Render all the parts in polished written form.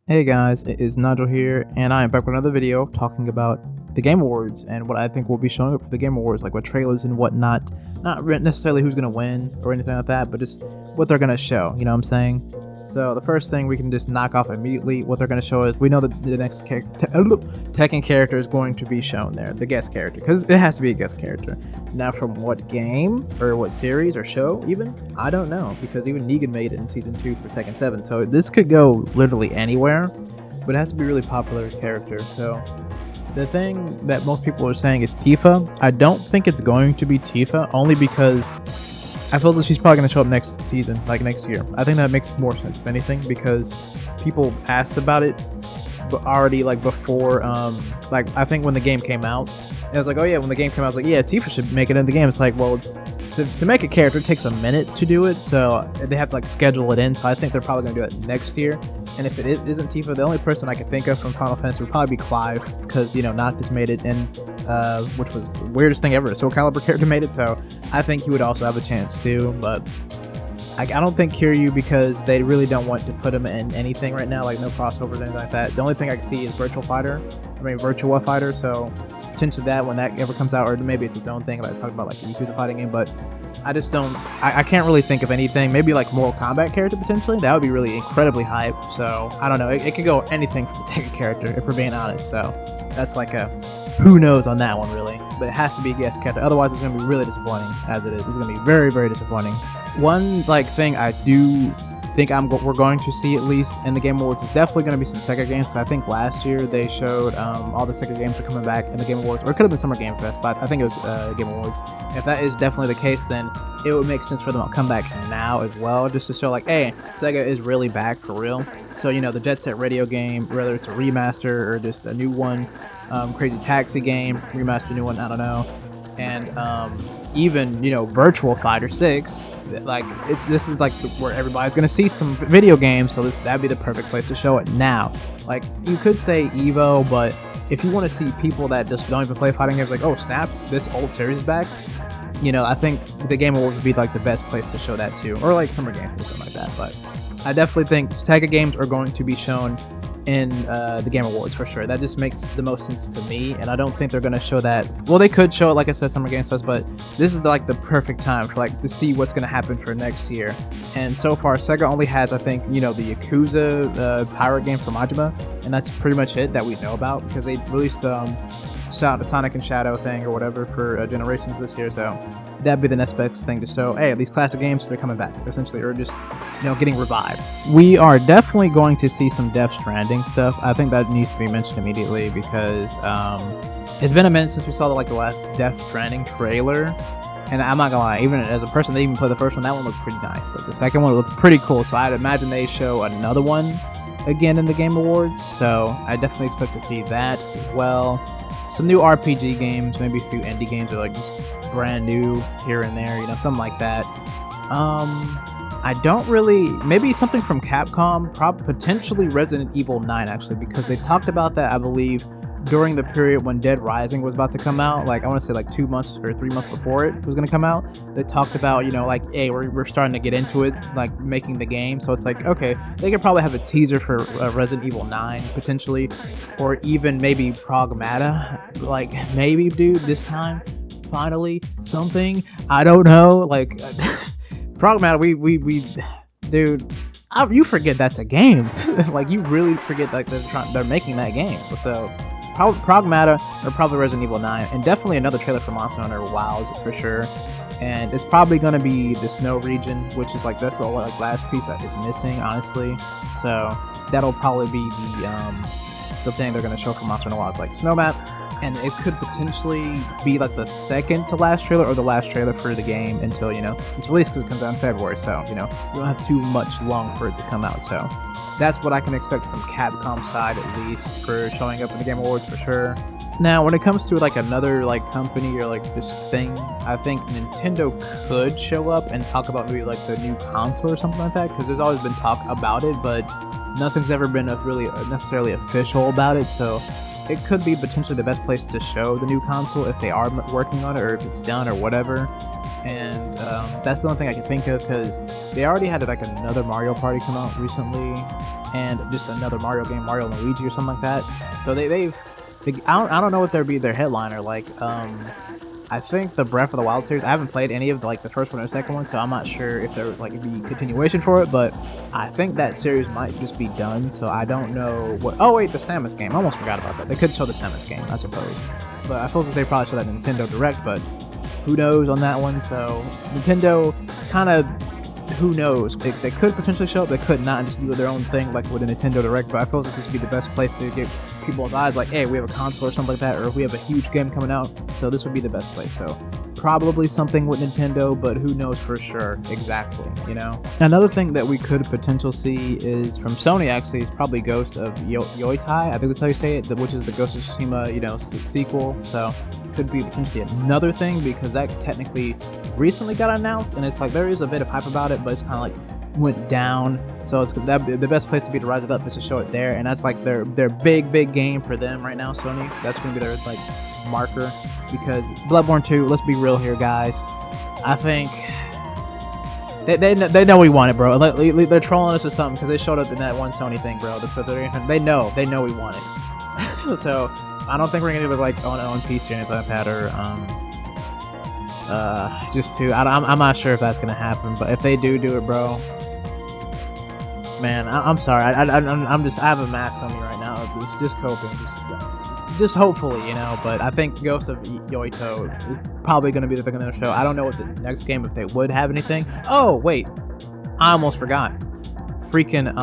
Hey guys, it is Nigel here, and I am back with another video talking about the Game Awards and what I think will be showing up for the Game Awards, like what trailers and whatnot. Not necessarily who's gonna win or anything like that, but just what they're gonna show. You know what I'm saying? So the first thing we can just knock off immediately, what they're gonna show is we know that the next Tekken character is going to be shown there, the guest character, because it has to be a guest character. Now, from what game or what series or show, even I don't know, because even Negan made it in season 2 for Tekken 7, so this could go literally anywhere, but it has to be a really popular character. So the thing that most people are saying is Tifa. I don't think it's going to be Tifa, only because I feel that she's probably going to show up next season, like next year. I think that makes more sense, if anything, because people asked about it, but already like before, like I think when the game came out, and I was like, oh yeah, when the game came out, I was like, yeah, Tifa should make it in the game. It's like, well, it's to make a character, it takes a minute to do it, so they have to like schedule it in. So I think they're probably going to do it next year. And if it isn't Tifa, the only person I could think of from Final Fantasy would probably be Clive, because, you know, Noctis made it, and which was the weirdest thing ever. A Soul Calibur character made it, so I think he would also have a chance too. But I don't think Kiryu, because they really don't want to put him in anything right now, like no crossover or anything like that. The only thing I can see is Virtua Fighter, so potentially that when that ever comes out, or maybe it's its own thing, like I talked about like a Yakuza fighting game, but I just don't, I can't really think of anything. Maybe like Mortal Kombat character potentially, that would be really incredibly hype. So I don't know, it could go anything from the Tekken character, if we're being honest. So that's like a who knows on that one really, but it has to be a guest character, otherwise it's going to be really disappointing. As it is, it's going to be very, very disappointing. One like thing I do think we're going to see, at least in the Game Awards, is definitely going to be some Sega games, because I think last year they showed all the Sega games are coming back in the Game Awards, or it could have been Summer Game Fest, but I think it was Game Awards. If that is definitely the case, then it would make sense for them to come back now as well, just to show like, hey, Sega is really back for real. So, you know, the Jet Set Radio game, whether it's a remaster or just a new one, Crazy Taxi game, remaster, new one, I don't know, and even, you know, Virtua Fighter 6, like this is like where everybody's gonna see some video games, so that'd be the perfect place to show it now. Like, you could say Evo, but if you want to see people that just don't even play fighting games, like, oh snap, this old series is back, you know, I think the Game Awards would be like the best place to show that too, or like Summer Games or something like that. But I definitely think Sega games are going to be shown in the Game Awards for sure. That just makes the most sense to me, and I don't think they're gonna show that. Well, they could show it, like I said, Summer Game Fest, but this is like the perfect time for like to see what's gonna happen for next year. And so far, Sega only has, I think, you know, the Yakuza pirate game for Majima, and that's pretty much it that we know about, because they released the Sonic and Shadow thing or whatever for Generations this year. So that'd be the next best thing to show. Hey, these classic games, they're coming back, essentially, or just, you know, getting revived. We are definitely going to see some Death Stranding stuff. I think that needs to be mentioned immediately, because it's been a minute since we saw the last Death Stranding trailer. And I'm not gonna lie, even as a person that even played the first one, that one looked pretty nice. Like the second one looked pretty cool, so I'd imagine they show another one again in the Game Awards. So I definitely expect to see that as well. Some new RPG games, maybe a few indie games, or like just brand new here and there, you know, something like that. I don't really, maybe something from Capcom, potentially Resident Evil 9 actually, because they talked about that, I believe, during the period when Dead Rising was about to come out. Like, I want to say like 2 months or 3 months before it was going to come out. They talked about, you know, like, hey, we're starting to get into it, like making the game. So it's like, okay, they could probably have a teaser for Resident Evil 9 potentially, or even maybe Pragmata. Like, maybe, dude, this time, finally, something. I don't know. Like, Pragmata, we dude, you forget that's a game. Like, you really forget like they're making that game. So Pragmata, or probably Resident Evil 9, and definitely another trailer for Monster Hunter Wilds for sure. And it's probably gonna be the snow region, which is like that's the like last piece that is missing, honestly. So that'll probably be the thing they're gonna show for Monster Hunter Wilds, like snow map. And it could potentially be like the second to last trailer, or the last trailer for the game until, you know, it's released, because it comes out in February. So, you know, we don't have too much long for it to come out. So that's what I can expect from Capcom's side, at least, for showing up in the Game Awards for sure. Now, when it comes to like another like company or like this thing, I think Nintendo could show up and talk about maybe like the new console or something like that, because there's always been talk about it, but nothing's ever been really necessarily official about it. So it could be potentially the best place to show the new console if they are working on it, or if it's done or whatever. and that's the only thing I can think of because they already had like another Mario Party come out recently, and just another Mario game, Mario and Luigi or something like that. So I don't know what their headliner like. I think the Breath of the Wild series, I haven't played any of the first one or second one, so I'm not sure if there was like a continuation for it, but I think that series might just be done, so I don't know what. Oh wait, the Samus game, I almost forgot about that. They could show the Samus game, I suppose, but I feel as if they probably show that in Nintendo Direct, but who knows on that one. So Nintendo kind of, who knows, they could potentially show up, they could not, and just do their own thing like with a Nintendo Direct, but I feel as if this would be the best place to get people's eyes like, hey, we have a console or something like that, or we have a huge game coming out, so this would be the best place. So probably something with Nintendo, but who knows for sure exactly, you know. Another thing that we could potentially see is from Sony, actually, is probably Ghost of Yoitai, I think that's how you say it, which is the Ghost of Tsushima, you know, sequel. So could be potentially another thing, because that technically recently got announced, and it's like there is a bit of hype about it, but it's kind of like went down, so it's the best place to be to rise it up is to show it there, and that's like their big game for them right now. Sony, that's going to be their like marker, because Bloodborne 2, let's be real here, guys, I think they know we want it, bro. They're trolling us or something because they showed up in that one Sony thing, bro. They know we want it. So I don't think we're gonna do it like on PC or anything like that, or I'm not sure if that's gonna happen, but if they do it, bro, man, I'm sorry. I have a mask on me right now. It's just coping, just hopefully, you know. But I think Ghost of Yoito is probably gonna be the thing on the show. I don't know what the next game, if they would have anything. Oh wait, I almost forgot. Freaking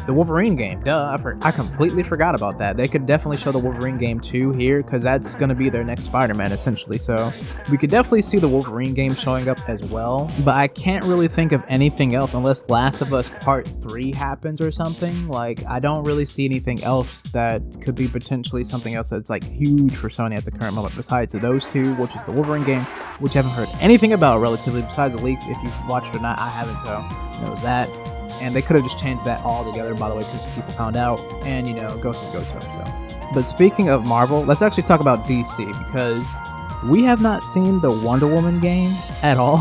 the Wolverine game, duh, I completely forgot about that. They could definitely show the Wolverine game too here, because that's going to be their next Spider-Man essentially, so we could definitely see the Wolverine game showing up as well, but I can't really think of anything else unless Last of Us Part 3 happens or something. Like, I don't really see anything else that could be potentially something else that's like huge for Sony at the current moment besides those two, which is the Wolverine game, which I haven't heard anything about relatively besides the leaks. If you've watched or not, I haven't, so knows that. And they could have just changed that all together, by the way, because people found out, and, you know, Ghost of Goto, so. But speaking of Marvel, let's actually talk about DC, because we have not seen the Wonder Woman game at all.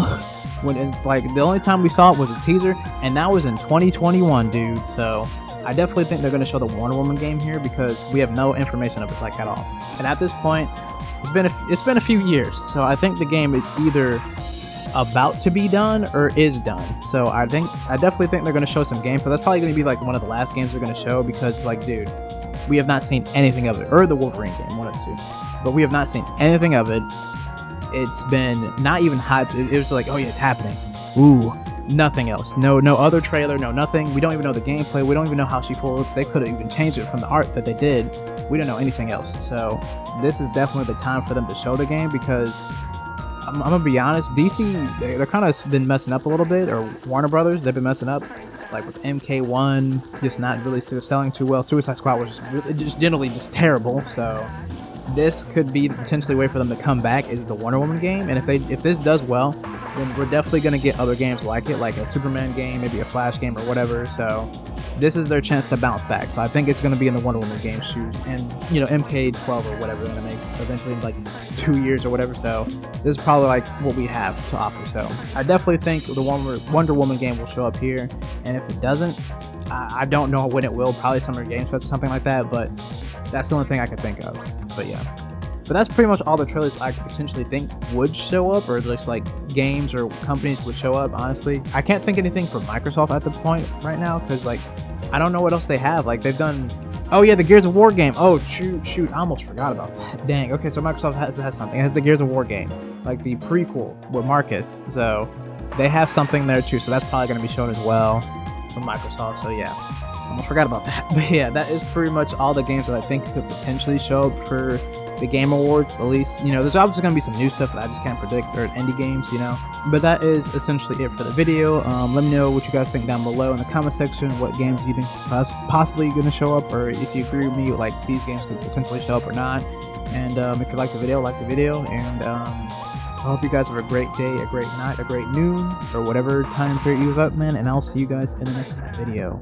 The only time we saw it was a teaser, and that was in 2021, dude, so I definitely think they're going to show the Wonder Woman game here, because we have no information of it, like, at all. And at this point, it's been a few years, so I think the game is either about to be done or is done. So I definitely think they're going to show some gameplay. That's probably going to be like one of the last games they're going to show, because like, dude, we have not seen anything of it, or the Wolverine game, one of the two, but we have not seen anything of it. It's been not even hyped. It was like, oh yeah, it's happening. Ooh, nothing else. No other trailer, no nothing. We don't even know the gameplay. We don't even know how she looks. They could have even changed it from the art that they did. We don't know anything else. So this is definitely the time for them to show the game, because I'm gonna be honest, DC, they're kind of been messing up a little bit, or Warner Brothers, they've been messing up, like with MK1 just not really selling too well. Suicide Squad was just generally just terrible. So this could be potentially a way for them to come back, is the Wonder Woman game, and if this does well, then we're definitely gonna get other games like it, like a Superman game, maybe a Flash game or whatever. So this is their chance to bounce back. So I think it's going to be in the Wonder Woman game shoes, and, you know, MK12 or whatever they're going to make eventually in like 2 years or whatever. So this is probably like what we have to offer. So I definitely think the Wonder Woman game will show up here, and if it doesn't, I don't know when it will. Probably Summer Games Fest or something like that, but that's the only thing I can think of. But yeah. But that's pretty much all the trailers I could potentially think would show up, or just like games or companies would show up, honestly. I can't think anything for Microsoft at the point right now, because like, I don't know what else they have. Like, they've done, oh yeah, the Gears of War game. Oh shoot, I almost forgot about that. Dang. Okay, so Microsoft has something. It has the Gears of War game, like the prequel with Marcus. So they have something there too. So that's probably going to be shown as well from Microsoft. So yeah, almost forgot about that. But yeah, that is pretty much all the games that I think could potentially show up for the Game Awards. At least, you know, there's obviously going to be some new stuff that I just can't predict, or indie games, you know. But that is essentially it for the video. Let me know what you guys think down below in the comment section. What games you think is possibly going to show up, or if you agree with me, like these games could potentially show up or not. And if you like the video, and I hope you guys have a great day, a great night, a great noon, or whatever time period you use up, man. And I'll see you guys in the next video.